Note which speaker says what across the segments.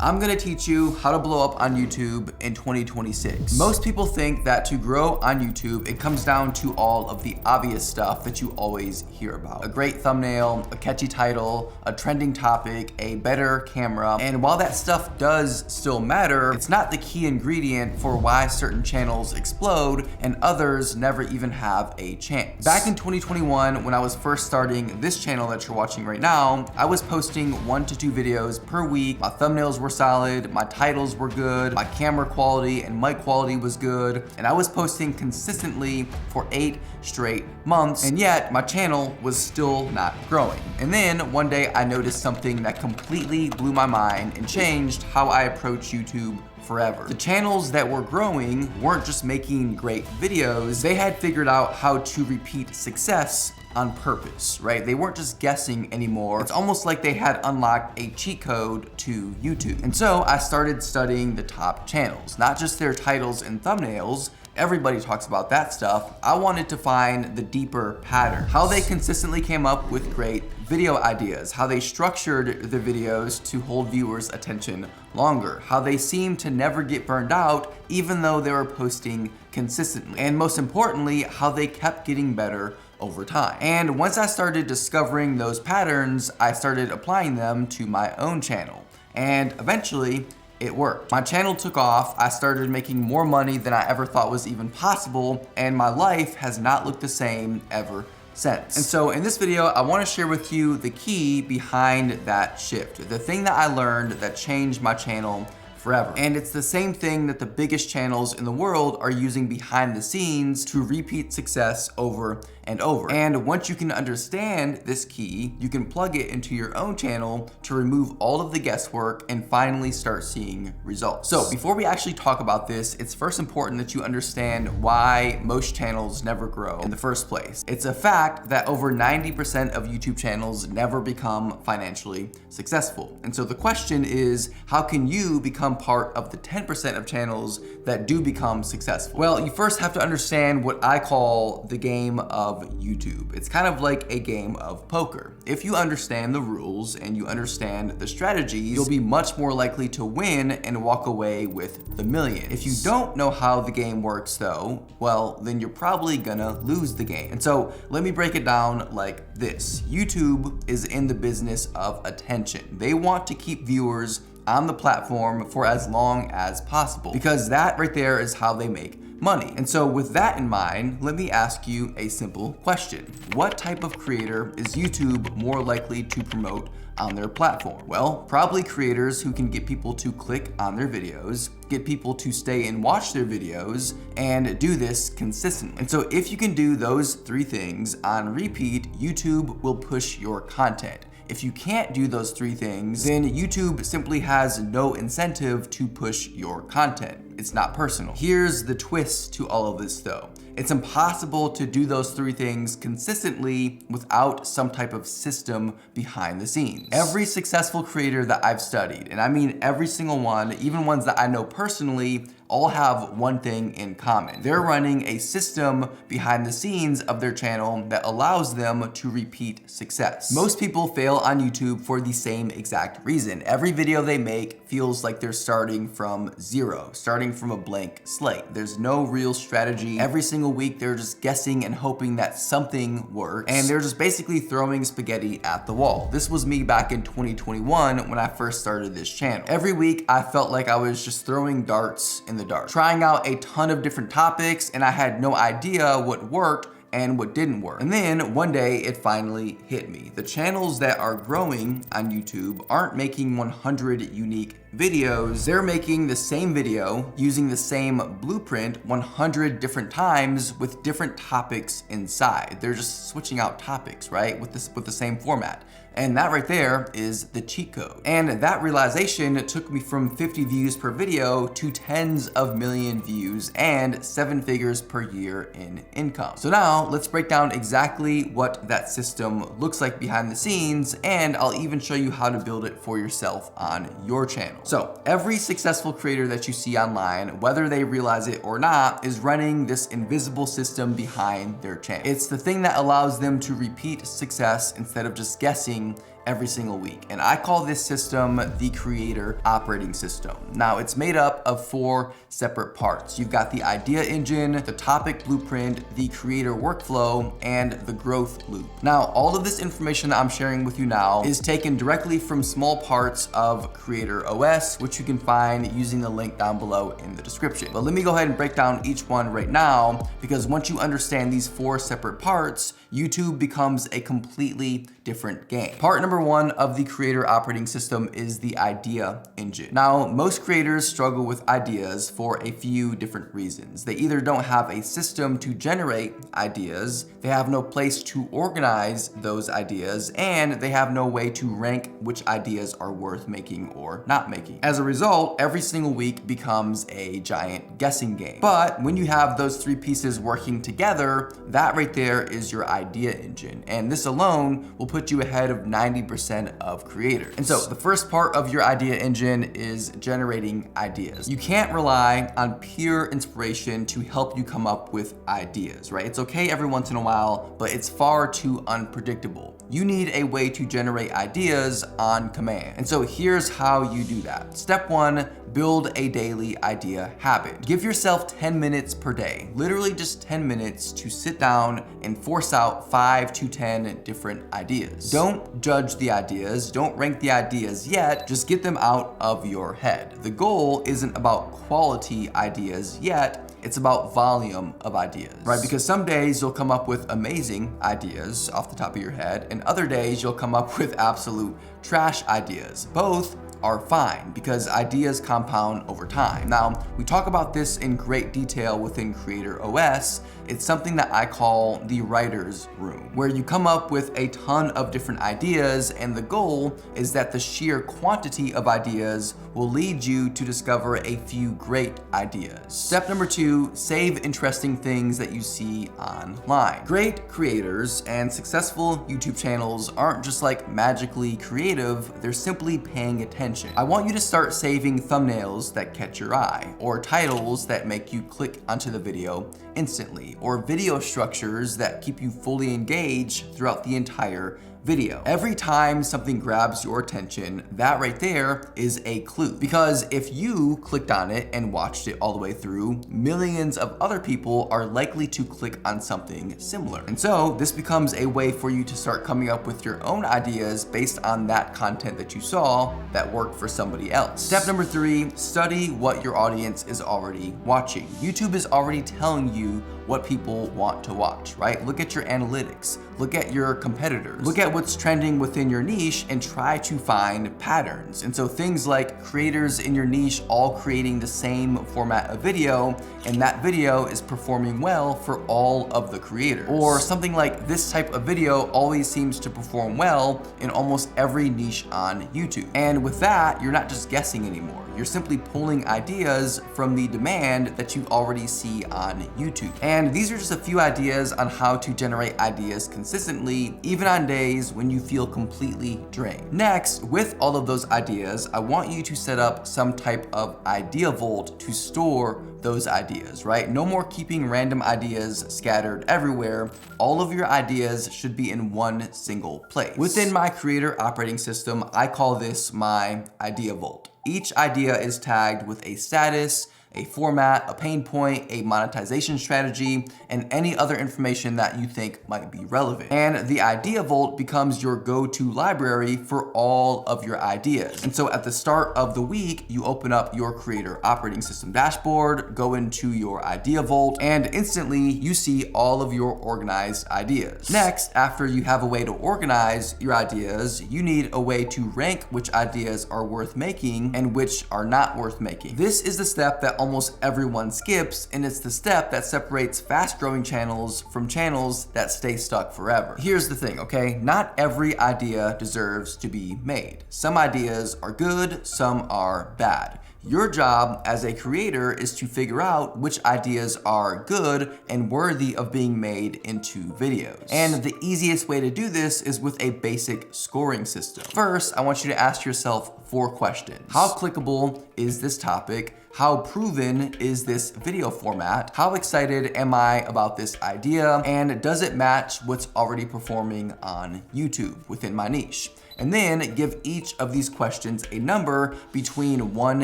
Speaker 1: I'm gonna teach you how to blow up on YouTube in 2026. Most people think that to grow on YouTube, it comes down to all of the obvious stuff that you always hear about. A great thumbnail, a catchy title, a trending topic, a better camera. And while that stuff does still matter, it's not the key ingredient for why certain channels explode and others never even have a chance. Back in 2021, when I was first starting this channel that you're watching right now, I was posting 1 to 2 videos per week. My thumbnails were solid, my titles were good, my camera quality and mic quality was good, and I was posting consistently for 8 straight months, and yet my channel was still not growing. And then one day I noticed something that completely blew my mind and changed how I approach YouTube forever. The channels that were growing weren't just making great videos, they had figured out how to repeat success on purpose, right? They weren't just guessing anymore. It's almost like they had unlocked a cheat code to YouTube. And so I started studying the top channels, not just their titles and thumbnails. Everybody talks about that stuff. I wanted to find the deeper pattern, how they consistently came up with great video ideas, how they structured their videos to hold viewers' attention longer, how they seemed to never get burned out even though they were posting consistently, and most importantly, how they kept getting better over time. And once I started discovering those patterns, I started applying them to my own channel. And eventually, it worked. My channel took off, I started making more money than I ever thought was even possible, and my life has not looked the same ever since. And so in this video, I wanna share with you the key behind that shift, the thing that I learned that changed my channel forever. And it's the same thing that the biggest channels in the world are using behind the scenes to repeat success over and over. And once you can understand this key, you can plug it into your own channel to remove all of the guesswork and finally start seeing results. So before we actually talk about this, it's first important that you understand why most channels never grow in the first place. It's a fact that over 90% of YouTube channels never become financially successful. And so the question is, how can you become part of the 10% of channels that do become successful? Well, you first have to understand what I call the game of YouTube. It's kind of like a game of poker. If you understand the rules and you understand the strategies, you'll be much more likely to win and walk away with the million. If you don't know how the game works though, well, then you're probably gonna lose the game. And so let me break it down like this. YouTube is in the business of attention. They want to keep viewers on the platform for as long as possible, because that right there is how they make money. And so with that in mind, let me ask you a simple question. What type of creator is YouTube more likely to promote on their platform? Well, probably creators who can get people to click on their videos, get people to stay and watch their videos, and do this consistently. And so if you can do those 3 things on repeat, YouTube will push your content. If you can't do those 3 things, then YouTube simply has no incentive to push your content. It's not personal. Here's the twist to all of this though. It's impossible to do those 3 things consistently without some type of system behind the scenes. Every successful creator that I've studied, and I mean every single one, even ones that I know personally, all have one thing in common. They're running a system behind the scenes of their channel that allows them to repeat success. Most people fail on YouTube for the same exact reason. Every video they make feels like they're starting from zero, starting from a blank slate. There's no real strategy. Every single week, they're just guessing and hoping that something works, and they're just basically throwing spaghetti at the wall. This was me back in 2021 when I first started this channel. Every week, I felt like I was just throwing darts in the dark, trying out a ton of different topics, and I had no idea what worked and what didn't work. And then one day it finally hit me. The channels that are growing on YouTube aren't making 100 unique videos. They're making the same video using the same blueprint 100 different times with different topics inside. They're just switching out topics, right? With the same format. And that right there is the cheat code. And that realization took me from 50 views per video to tens of million views and 7 figures per year in income. So now let's break down exactly what that system looks like behind the scenes, and I'll even show you how to build it for yourself on your channel. So every successful creator that you see online, whether they realize it or not, is running this invisible system behind their channel. It's the thing that allows them to repeat success instead of just guessing every single week. And I call this system the creator operating system. Now, it's made up of 4 separate parts. You've got the idea engine, the topic blueprint, the creator workflow, and the growth loop. Now, all of this information that I'm sharing with you now is taken directly from small parts of Creator OS, which you can find using the link down below in the description. But let me go ahead and break down each one right now, because once you understand these 4 separate parts, YouTube becomes a completely different game. Part number 1 of the creator operating system is the idea engine. Now, most creators struggle with ideas for a few different reasons. They either don't have a system to generate ideas, they have no place to organize those ideas, and they have no way to rank which ideas are worth making or not making. As a result, every single week becomes a giant guessing game. But when you have those 3 pieces working together, that right there is your idea engine. And this alone will put you ahead of 90% of creators. And so the first part of your idea engine is generating ideas. You can't rely on pure inspiration to help you come up with ideas, right? It's okay every once in a while, but it's far too unpredictable. You need a way to generate ideas on command. And so here's how you do that. Step 1, build a daily idea habit. Give yourself 10 minutes per day, literally just 10 minutes to sit down and force out 5 to 10 different ideas. Don't judge the ideas, don't rank the ideas yet, just get them out of your head. The goal isn't about quality ideas yet, it's about volume of ideas, right? Because some days you'll come up with amazing ideas off the top of your head, and other days you'll come up with absolute trash ideas. Both are fine because ideas compound over time. Now, we talk about this in great detail within Creator OS. It's something that I call the writer's room, where you come up with a ton of different ideas, and the goal is that the sheer quantity of ideas will lead you to discover a few great ideas. Step number 2, save interesting things that you see online. Great creators and successful YouTube channels aren't just like magically creative, they're simply paying attention. I want you to start saving thumbnails that catch your eye, or titles that make you click onto the video instantly, or video structures that keep you fully engaged throughout the entire video. Every time something grabs your attention, that right there is a clue. Because if you clicked on it and watched it all the way through, millions of other people are likely to click on something similar. And so this becomes a way for you to start coming up with your own ideas based on that content that you saw that worked for somebody else. Step number 3, study what your audience is already watching. YouTube is already telling you what people want to watch, right? Look at your analytics, look at your competitors, look at what's trending within your niche and try to find patterns. And so things like creators in your niche all creating the same format of video, and that video is performing well for all of the creators. Or something like this type of video always seems to perform well in almost every niche on YouTube. And with that, you're not just guessing anymore. You're simply pulling ideas from the demand that you already see on YouTube. And these are just a few ideas on how to generate ideas consistently, even on days when you feel completely drained. Next, with all of those ideas, I want you to set up some type of idea vault to store those ideas, right? No more keeping random ideas scattered everywhere. All of your ideas should be in one single place. Within my creator operating system, I call this my idea vault. Each idea is tagged with a status, a format, a pain point, a monetization strategy, and any other information that you think might be relevant. And the Idea Vault becomes your go-to library for all of your ideas. And so at the start of the week, you open up your Creator Operating System dashboard, go into your Idea Vault, and instantly you see all of your organized ideas. Next, after you have a way to organize your ideas, you need a way to rank which ideas are worth making and which are not worth making. This is the step that almost everyone skips, and it's the step that separates fast-growing channels from channels that stay stuck forever. Here's the thing, okay? Not every idea deserves to be made. Some ideas are good, some are bad. Your job as a creator is to figure out which ideas are good and worthy of being made into videos. And the easiest way to do this is with a basic scoring system. First, I want you to ask yourself 4 questions. How clickable is this topic? How proven is this video format? How excited am I about this idea? And does it match what's already performing on YouTube within my niche? and then give each of these questions a number between 1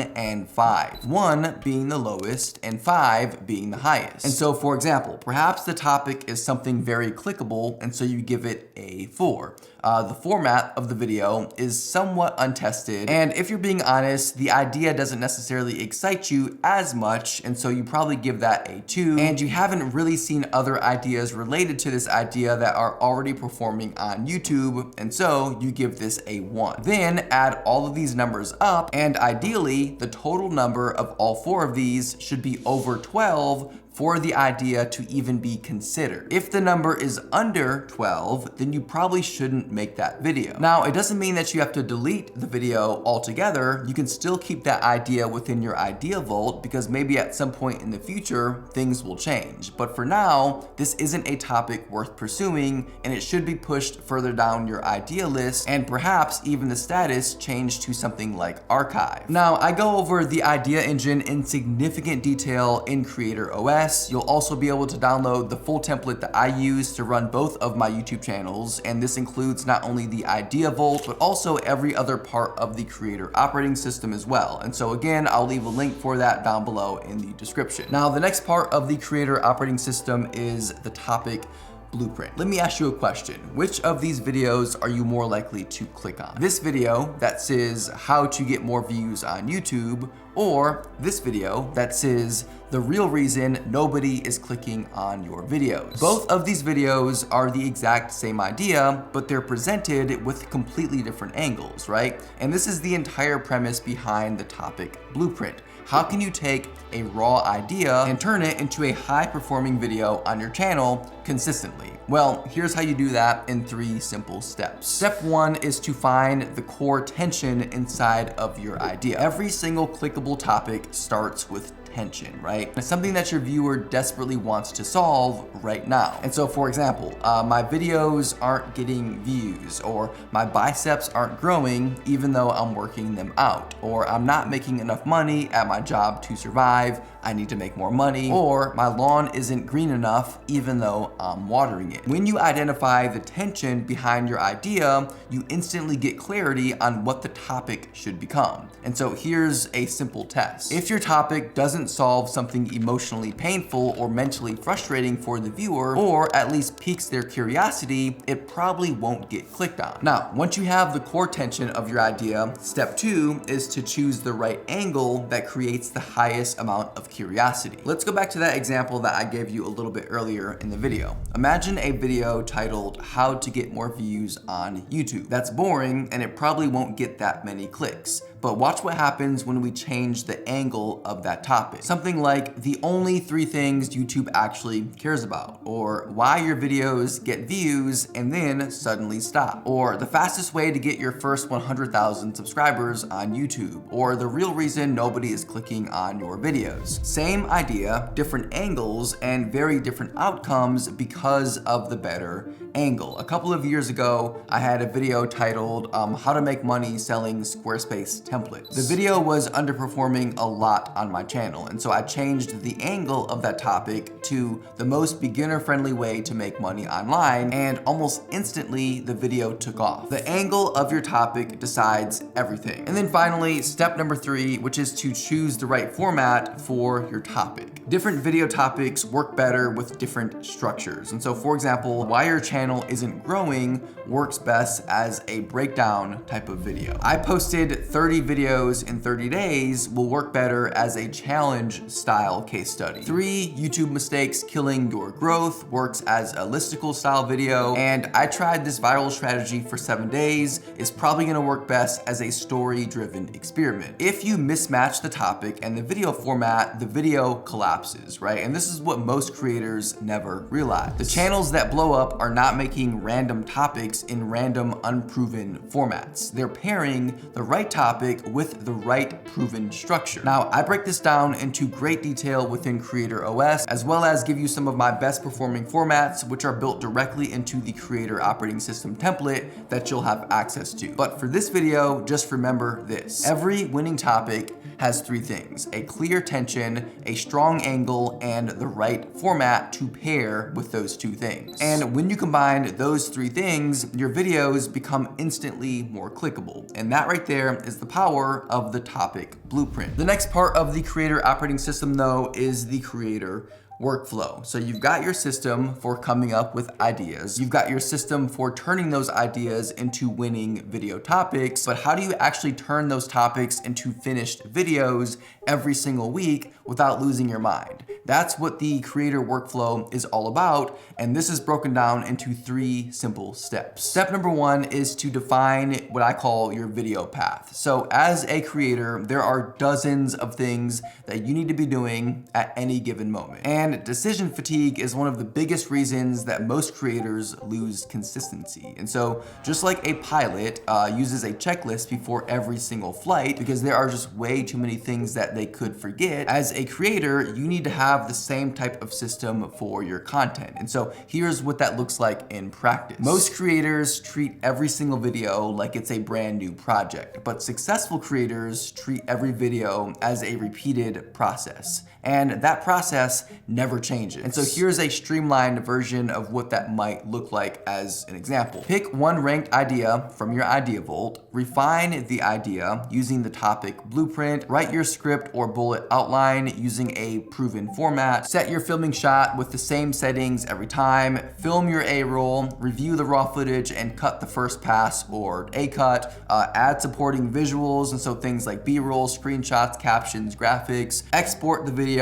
Speaker 1: and 5. 1 being the lowest and 5 being the highest. And so for example, perhaps the topic is something very clickable, and so you give it a 4. The format of the video is somewhat untested, and if you're being honest, the idea doesn't necessarily excite you as much, and so you probably give that a 2, and you haven't really seen other ideas related to this idea that are already performing on YouTube, and so you give this a 1. Then add all of these numbers up, and ideally, the total number of all 4 of these should be over 12 for the idea to even be considered. If the number is under 12, then you probably shouldn't make that video. Now, it doesn't mean that you have to delete the video altogether. You can still keep that idea within your idea vault, because maybe at some point in the future, things will change. But for now, this isn't a topic worth pursuing, and it should be pushed further down your idea list, and perhaps even the status changed to something like archive. Now, I go over the idea engine in significant detail in Creator OS. You'll also be able to download the full template that I use to run both of my YouTube channels, and this includes not only the idea vault, but also every other part of the Creator operating system as well. And so again, I'll leave a link for that down below in the description. Now, the next part of the Creator operating system is the topic blueprint. Let me ask you a question. Which of these videos are you more likely to click on? This video that says how to get more views on YouTube, or this video that says the real reason nobody is clicking on your videos? Both of these videos are the exact same idea, but they're presented with completely different angles, right? And this is the entire premise behind the topic blueprint. How can you take a raw idea and turn it into a high-performing video on your channel consistently? Well, here's how you do that in 3 simple steps. Step 1 is to find the core tension inside of your idea. Every single clickable topic starts with tension, right? It's something that your viewer desperately wants to solve right now. And so for example, my videos aren't getting views, or my biceps aren't growing even though I'm working them out, or I'm not making enough money at my job to survive, I need to make more money, or my lawn isn't green enough even though I'm watering it. When you identify the tension behind your idea, you instantly get clarity on what the topic should become. And so here's a simple test. If your topic doesn't solve something emotionally painful or mentally frustrating for the viewer, or at least piques their curiosity, it probably won't get clicked on. Now, once you have the core tension of your idea, step 2 is to choose the right angle that creates the highest amount of curiosity. Let's go back to that example that I gave you a little bit earlier in the video. Imagine a video titled "How to Get More Views on YouTube." That's boring, and it probably won't get that many clicks. But watch what happens when we change the angle of that topic. Something like the only 3 things YouTube actually cares about, or why your videos get views and then suddenly stop, or the fastest way to get your first 100,000 subscribers on YouTube, or the real reason nobody is clicking on your videos. Same idea, different angles, and very different outcomes because of the better angle. A couple of years ago, I had a video titled "How to Make Money Selling Squarespace Templates." The video was underperforming a lot on my channel, and so I changed the angle of that topic to the most beginner-friendly way to make money online, and almost instantly the video took off. The angle of your topic decides everything. And then finally, step number 3, which is to choose the right format for your topic. Different video topics work better with different structures. And so for example, why your channel isn't growing works best as a breakdown type of video. I posted 30 videos in 30 days will work better as a challenge style case study. 3 YouTube mistakes killing your growth works as a listicle style video, and I tried this viral strategy for 7 days is probably gonna work best as a story driven experiment. If you mismatch the topic and the video format, the video collapses, right? And this is what most creators never realize. The channels that blow up are not making random topics in random unproven formats. They're pairing the right topic with the right proven structure. Now, I break this down into great detail within Creator OS, as well as give you some of my best performing formats, which are built directly into the Creator operating system template that you'll have access to. But for this video, just remember this. Every winning topic has 3 things: a clear tension, a strong angle and the right format to pair with those two things. And when you combine those three things, your videos become instantly more clickable. And that right there is the power of the topic blueprint. The next part of the creator operating system though is the creator workflow. So you've got your system for coming up with ideas. You've got your system for turning those ideas into winning video topics, but how do you actually turn those topics into finished videos every single week without losing your mind? That's what the creator workflow is all about, and this is broken down into 3 simple steps. Step number 1 is to define what I call your video path. So as a creator, there are dozens of things that you need to be doing at any given moment. And decision fatigue is one of the biggest reasons that most creators lose consistency. And so just like a pilot uses a checklist before every single flight because there are just way too many things that they could forget, as a creator, you need to have the same type of system for your content. And so here's what that looks like in practice. Most creators treat every single video like it's a brand new project, but successful creators treat every video as a repeated process. And that process never changes. And so here's a streamlined version of what that might look like as an example. Pick one ranked idea from your idea vault, refine the idea using the topic blueprint, write your script or bullet outline using a proven format, set your filming shot with the same settings every time, film your A-roll, review the raw footage and cut the first pass or A-cut, add supporting visuals, and so things like B-roll, screenshots, captions, graphics, export the video,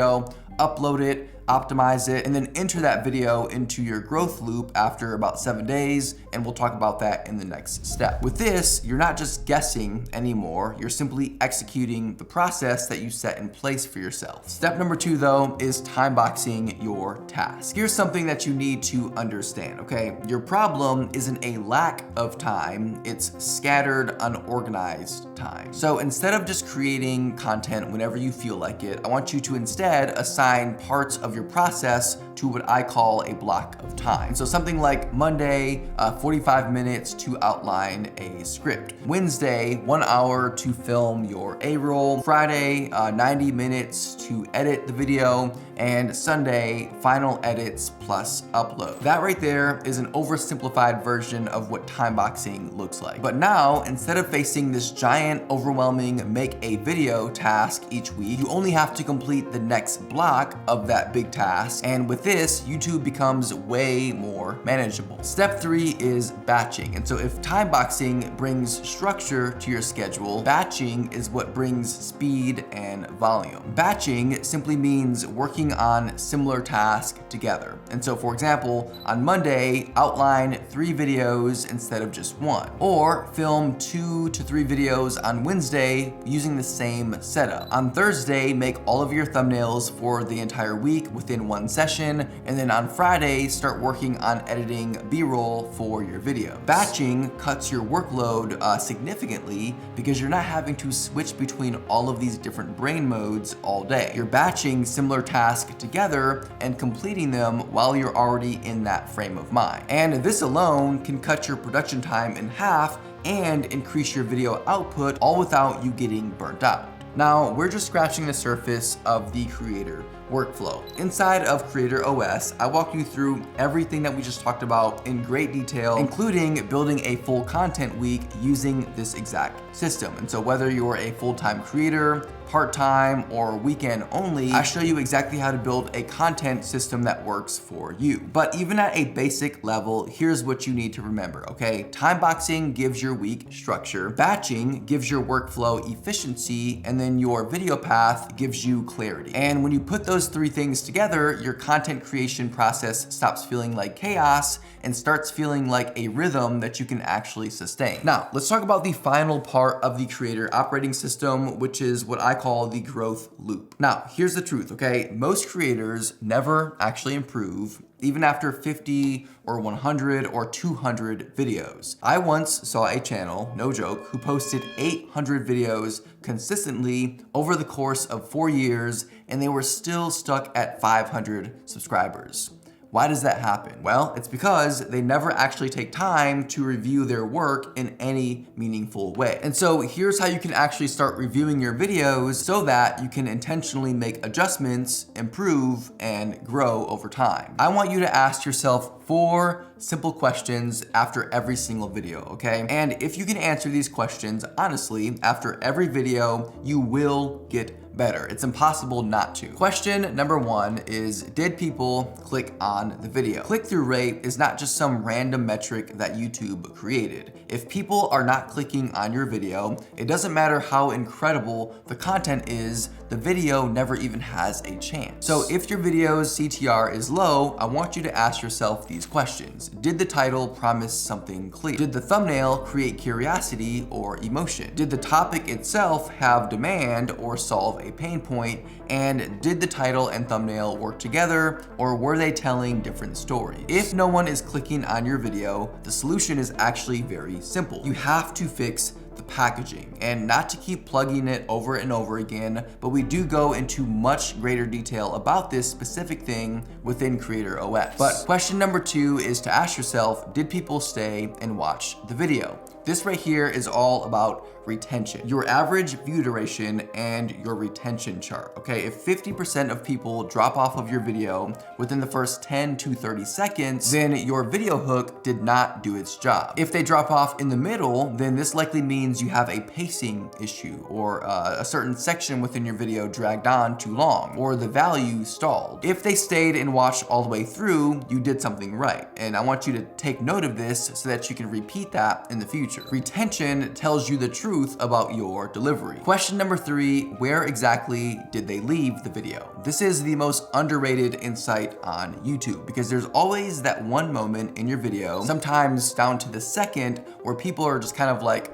Speaker 1: upload it, optimize it, and then enter that video into your growth loop after about 7 days, and we'll talk about that in the next step. With this, you're not just guessing anymore, you're simply executing the process that you set in place for yourself. Step number 2 though is time boxing your task. Here's something that you need to understand, okay? Your problem isn't a lack of time, it's scattered, unorganized time. So instead of just creating content whenever you feel like it, I want you to instead assign parts of your process to what I call a block of time. So something like Monday, 45 minutes to outline a script. Wednesday, 1 hour to film your A-roll. Friday, 90 minutes to edit the video. And Sunday, final edits plus upload. That right there is an oversimplified version of what time boxing looks like. But now, instead of facing this giant, overwhelming make a video task each week, you only have to complete the next block of that big task. And with this, YouTube becomes way more manageable. Step 3 is batching. And so if time boxing brings structure to your schedule, batching is what brings speed and volume. Batching simply means working on similar tasks together. And so for example, on Monday, outline 3 videos instead of just 1. Or film 2 to 3 videos on Wednesday using the same setup. On Thursday, make all of your thumbnails for the entire week within 1 session. And then on Friday, start working on editing B-roll for your video. Batching cuts your workload significantly because you're not having to switch between all of these different brain modes all day. You're batching similar tasks together and completing them while you're already in that frame of mind. And this alone can cut your production time in half and increase your video output, all without you getting burnt out. Now, we're just scratching the surface of the creator workflow. Inside of Creator OS, I walk you through everything that we just talked about in great detail, including building a full content week using this exact system. And so whether you're a full-time creator, part-time, or weekend only, I show you exactly how to build a content system that works for you. But even at a basic level, here's what you need to remember, okay? Time boxing gives your week structure, batching gives your workflow efficiency, and then your video path gives you clarity. And when you put those 3 things together, your content creation process stops feeling like chaos and starts feeling like a rhythm that you can actually sustain. Now, let's talk about the final part of the creator operating system, which is what I call the growth loop. Now, here's the truth, okay? Most creators never actually improve, even after 50 or 100 or 200 videos. I once saw a channel, no joke, who posted 800 videos consistently over the course of 4 years, and they were still stuck at 500 subscribers. Why does that happen? Well, it's because they never actually take time to review their work in any meaningful way. And so here's how you can actually start reviewing your videos so that you can intentionally make adjustments, improve, and grow over time. I want you to ask yourself 4 simple questions after every single video, okay? And if you can answer these questions honestly, after every video, you will get better. It's impossible not to. Question number 1 is, did people click on the video? Click-through rate is not just some random metric that YouTube created. If people are not clicking on your video, it doesn't matter how incredible the content is, the video never even has a chance. So if your video's CTR is low, I want you to ask yourself these questions. Did the title promise something clear? Did the thumbnail create curiosity or emotion? Did the topic itself have demand or solve a pain point? And did the title and thumbnail work together, or were they telling different stories? If no one is clicking on your video, the solution is actually very simple. You have to fix the packaging, and not to keep plugging it over and over again, but we do go into much greater detail about this specific thing within Creator OS. But question number 2 is to ask yourself, did people stay and watch the video? This right here is all about retention, your average view duration and your retention chart, okay? If 50% of people drop off of your video within the first 10 to 30 seconds, then your video hook did not do its job. If they drop off in the middle, then this likely means you have a pacing issue, or a certain section within your video dragged on too long, or the value stalled. If they stayed and watched all the way through, you did something right. And I want you to take note of this so that you can repeat that in the future. Retention tells you the truth about your delivery. Question number 3, where exactly did they leave the video? This is the most underrated insight on YouTube, because there's always that one moment in your video, sometimes down to the second, where people are just kind of like,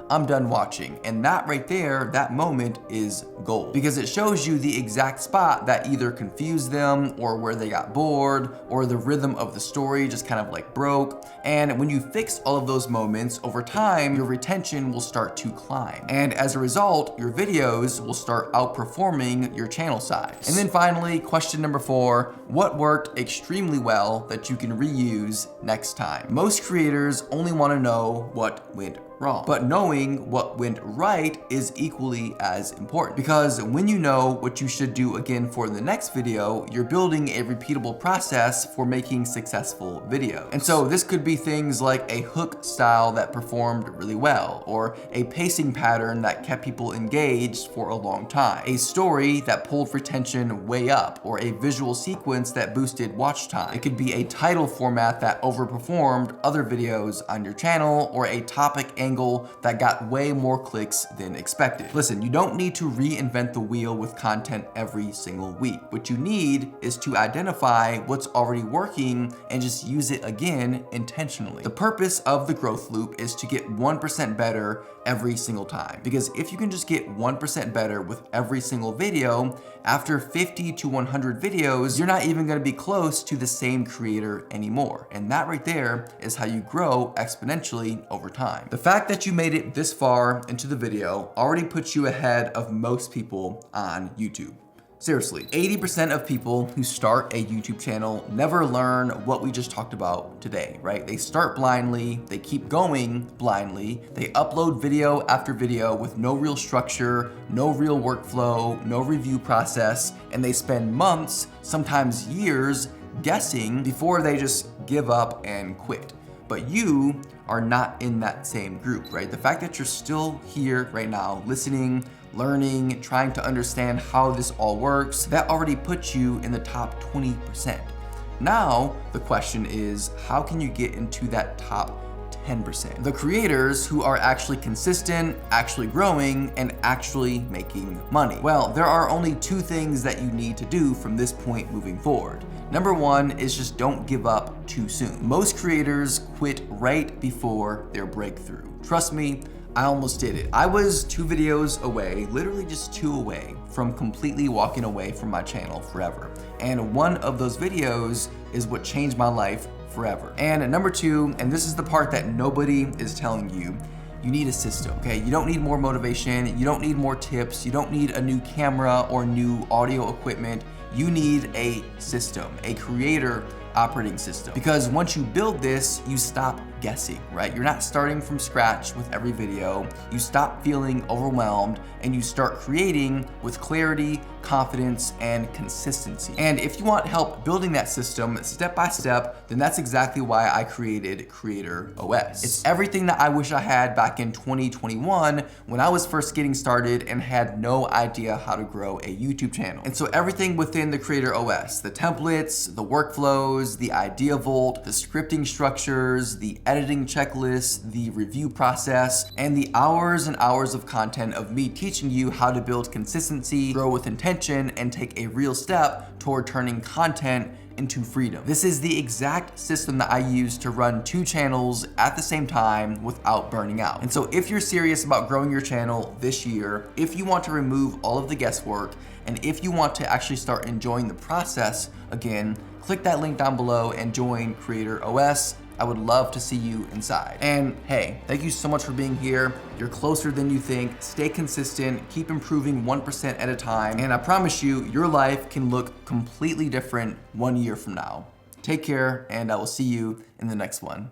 Speaker 1: I'm done watching. And that right there, that moment is gold, because it shows you the exact spot that either confused them, or where they got bored, or the rhythm of the story just kind of like broke. And when you fix all of those moments over time, your retention will start to climb. And as a result, your videos will start outperforming your channel size. And then finally, question number 4, what worked extremely well that you can reuse next time? Most creators only want to know what went wrong, but knowing what went right is equally as important, because when you know what you should do again for the next video, you're building a repeatable process for making successful videos. And so this could be things like a hook style that performed really well, or a pacing pattern that kept people engaged for a long time, a story that pulled retention way up, or a visual sequence that boosted watch time. It could be a title format that overperformed other videos on your channel, or a topic angle that got way more clicks than expected. Listen, you don't need to reinvent the wheel with content every single week. What you need is to identify what's already working and just use it again intentionally. The purpose of the growth loop is to get 1% better every single time, because if you can just get 1% better with every single video, after 50 to 100 videos, you're not even gonna be close to the same creator anymore. And that right there is how you grow exponentially over time. The fact that you made it this far into the video already puts you ahead of most people on YouTube. Seriously, 80% of people who start a YouTube channel never learn what we just talked about today, right? They start blindly, they keep going blindly, they upload video after video with no real structure, no real workflow, no review process, and they spend months, sometimes years, guessing before they just give up and quit. But you are not in that same group, right? The fact that you're still here right now, listening, learning, trying to understand how this all works, that already puts you in the top 20%. Now, the question is, how can you get into that top 10%? The creators who are actually consistent, actually growing, and actually making money. Well, there are only 2 things that you need to do from this point moving forward. Number 1 is just don't give up too soon. Most creators quit right before their breakthrough. Trust me, I almost did it. I was 2 videos away, literally just 2 away, from completely walking away from my channel forever. And one of those videos is what changed my life forever. And number 2, and this is the part that nobody is telling you, you need a system, okay? You don't need more motivation, you don't need more tips, you don't need a new camera or new audio equipment. you need a system, a creator operating system. Because once you build this, you stop guessing, right? You're not starting from scratch with every video. You stop feeling overwhelmed and you start creating with clarity, confidence, and consistency. And if you want help building that system step by step, then that's exactly why I created Creator OS. It's everything that I wish I had back in 2021 when I was first getting started and had no idea how to grow a YouTube channel. And so everything within the Creator OS, the templates, the workflows, the idea vault, the scripting structures, the editing checklist, the review process, and the hours and hours of content of me teaching you how to build consistency, grow with intention, and take a real step toward turning content into freedom. This is the exact system that I use to run 2 channels at the same time without burning out. And so if you're serious about growing your channel this year, if you want to remove all of the guesswork, and if you want to actually start enjoying the process again, click that link down below and join Creator OS. I would love to see you inside. And hey, thank you so much for being here. You're closer than you think. Stay consistent, keep improving 1% at a time. And I promise you, your life can look completely different 1 year from now. Take care, and I will see you in the next one.